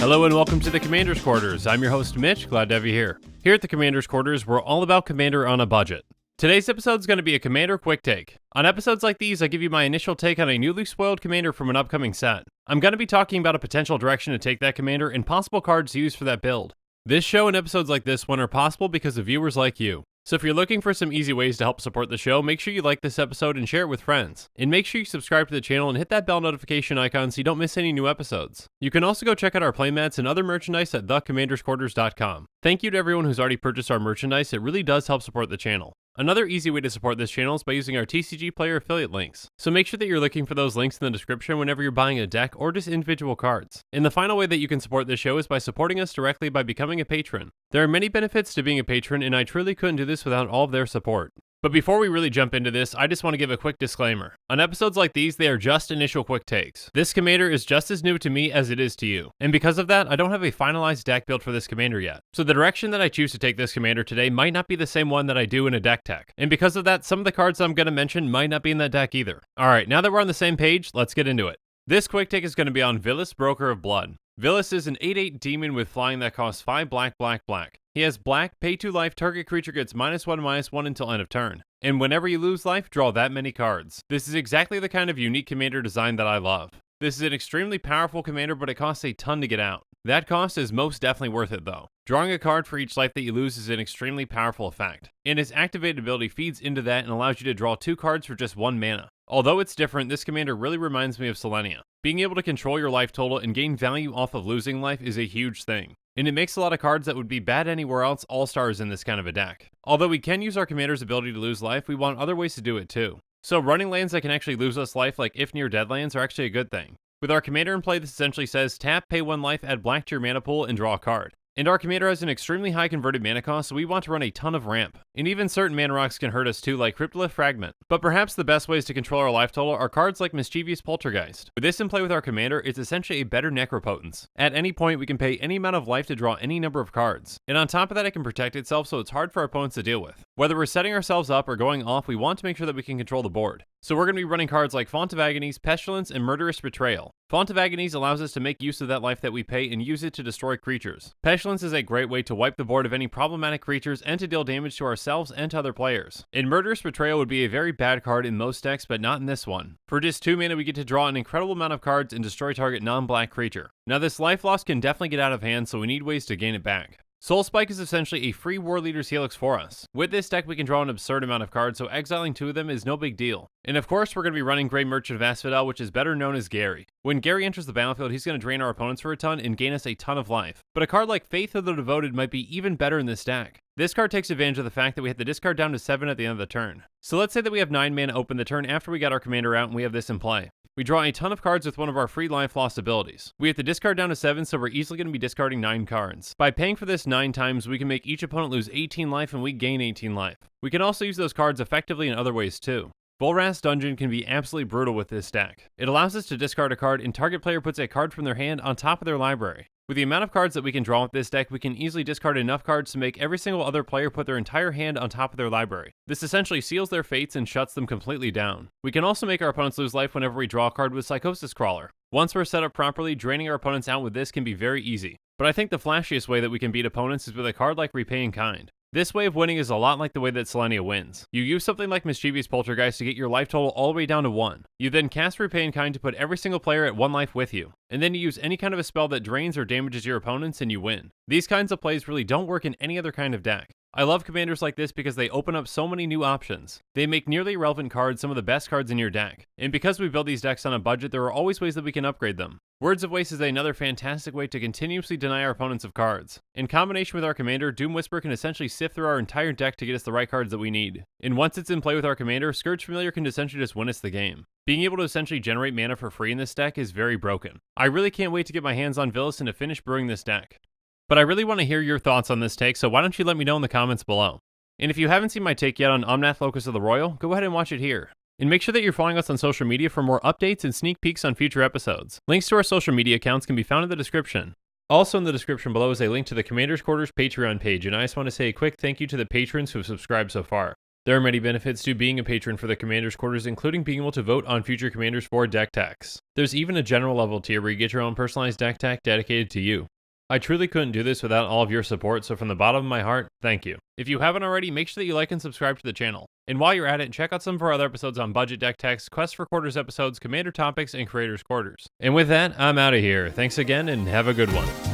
Hello and welcome to the Commander's Quarters. I'm your host Mitch, glad to have you here. Here at the Commander's Quarters, we're all about Commander on a budget. Today's episode is going to be a Commander quick take. On episodes like these, I give you my initial take on a newly spoiled Commander from an upcoming set. I'm going to be talking about a potential direction to take that Commander and possible cards to use for that build. This show and episodes like this one are possible because of viewers like you. So if you're looking for some easy ways to help support the show, make sure you like this episode and share it with friends. And make sure you subscribe to the channel and hit that bell notification icon so you don't miss any new episodes. You can also go check out our playmats and other merchandise at thecommandersquarters.com. Thank you to everyone who's already purchased our merchandise, it really does help support the channel. Another easy way to support this channel is by using our TCG Player affiliate links. So make sure that you're looking for those links in the description whenever you're buying a deck or just individual cards. And the final way that you can support this show is by supporting us directly by becoming a patron. There are many benefits to being a patron, and I truly couldn't do this without all of their support. But before we really jump into this, I just want to give a quick disclaimer. On episodes like these, they are just initial quick takes. This Commander is just as new to me as it is to you. And because of that, I don't have a finalized deck build for this Commander yet. So the direction that I choose to take this Commander today might not be the same one that I do in a deck tech. And because of that, some of the cards I'm going to mention might not be in that deck either. Alright, now that we're on the same page, let's get into it. This quick take is going to be on Vilis, Broker of Blood. Vilis is an 8/8 demon with flying that costs 5 black. He has black, pay 2 life, target creature gets -1/-1 until end of turn. And whenever you lose life, draw that many cards. This is exactly the kind of unique commander design that I love. This is an extremely powerful commander, but it costs a ton to get out. That cost is most definitely worth it though. Drawing a card for each life that you lose is an extremely powerful effect. And its activated ability feeds into that and allows you to draw 2 cards for just 1 mana. Although it's different, this commander really reminds me of Selenia. Being able to control your life total and gain value off of losing life is a huge thing. And it makes a lot of cards that would be bad anywhere else all-stars in this kind of a deck. Although we can use our commander's ability to lose life, we want other ways to do it too. So running lands that can actually lose us life, like if near dead lands, are actually a good thing. With our commander in play, this essentially says tap, pay 1 life, add black to your mana pool, and draw a card. And our commander has an extremely high converted mana cost, so we want to run a ton of ramp. And even certain mana rocks can hurt us too, like Cryptolith Fragment. But perhaps the best ways to control our life total are cards like Mischievous Poltergeist. With this in play with our commander, it's essentially a better Necropotence. At any point, we can pay any amount of life to draw any number of cards. And on top of that, it can protect itself, so it's hard for our opponents to deal with. Whether we're setting ourselves up or going off, we want to make sure that we can control the board. So we're going to be running cards like Font of Agonies, Pestilence, and Murderous Betrayal. Font of Agonies allows us to make use of that life that we pay and use it to destroy creatures. Pestilence is a great way to wipe the board of any problematic creatures and to deal damage to ourselves and to other players. And Murderous Betrayal would be a very bad card in most decks, but not in this one. For just 2 mana, we get to draw an incredible amount of cards and destroy target non-black creature. Now this life loss can definitely get out of hand, so we need ways to gain it back. Soul Spike is essentially a free War Leader's Helix for us. With this deck, we can draw an absurd amount of cards, so exiling 2 of them is no big deal. And of course, we're going to be running Grey Merchant of Asphodel, which is better known as Gary. When Gary enters the battlefield, he's going to drain our opponents for a ton and gain us a ton of life. But a card like Faith of the Devoted might be even better in this deck. This card takes advantage of the fact that we have to discard down to 7 at the end of the turn. So let's say that we have 9 mana open the turn after we got our commander out and we have this in play. We draw a ton of cards with one of our free life loss abilities. We have to discard down to 7, so we're easily going to be discarding 9 cards. By paying for this 9 times, we can make each opponent lose 18 life and we gain 18 life. We can also use those cards effectively in other ways too. Volrath's Dungeon can be absolutely brutal with this deck. It allows us to discard a card and target player puts a card from their hand on top of their library. With the amount of cards that we can draw with this deck, we can easily discard enough cards to make every single other player put their entire hand on top of their library. This essentially seals their fates and shuts them completely down. We can also make our opponents lose life whenever we draw a card with Psychosis Crawler. Once we're set up properly, draining our opponents out with this can be very easy. But I think the flashiest way that we can beat opponents is with a card like Repay in Kind. This way of winning is a lot like the way that Selenia wins. You use something like Mischievous Poltergeist to get your life total all the way down to 1. You then cast Repay in Kind to put every single player at 1 life with you. And then you use any kind of a spell that drains or damages your opponents and you win. These kinds of plays really don't work in any other kind of deck. I love commanders like this because they open up so many new options. They make nearly irrelevant cards some of the best cards in your deck. And because we build these decks on a budget, there are always ways that we can upgrade them. Words of Waste is another fantastic way to continuously deny our opponents of cards. In combination with our commander, Doom Whisper can essentially sift through our entire deck to get us the right cards that we need. And once it's in play with our commander, Scourge Familiar can essentially just win us the game. Being able to essentially generate mana for free in this deck is very broken. I really can't wait to get my hands on Vilis and to finish brewing this deck. But I really want to hear your thoughts on this take, so why don't you let me know in the comments below. And if you haven't seen my take yet on Omnath Locus of the Royal, go ahead and watch it here. And make sure that you're following us on social media for more updates and sneak peeks on future episodes. Links to our social media accounts can be found in the description. Also in the description below is a link to the Commander's Quarters Patreon page, and I just want to say a quick thank you to the patrons who have subscribed so far. There are many benefits to being a patron for the Commander's Quarters, including being able to vote on future commanders for deck techs. There's even a general level tier where you get your own personalized deck tech dedicated to you. I truly couldn't do this without all of your support, so from the bottom of my heart, thank you. If you haven't already, make sure that you like and subscribe to the channel. And while you're at it, check out some of our other episodes on budget deck techs, Quest for Quarters episodes, Commander topics, and Creators Quarters. And with that, I'm out of here. Thanks again, and have a good one.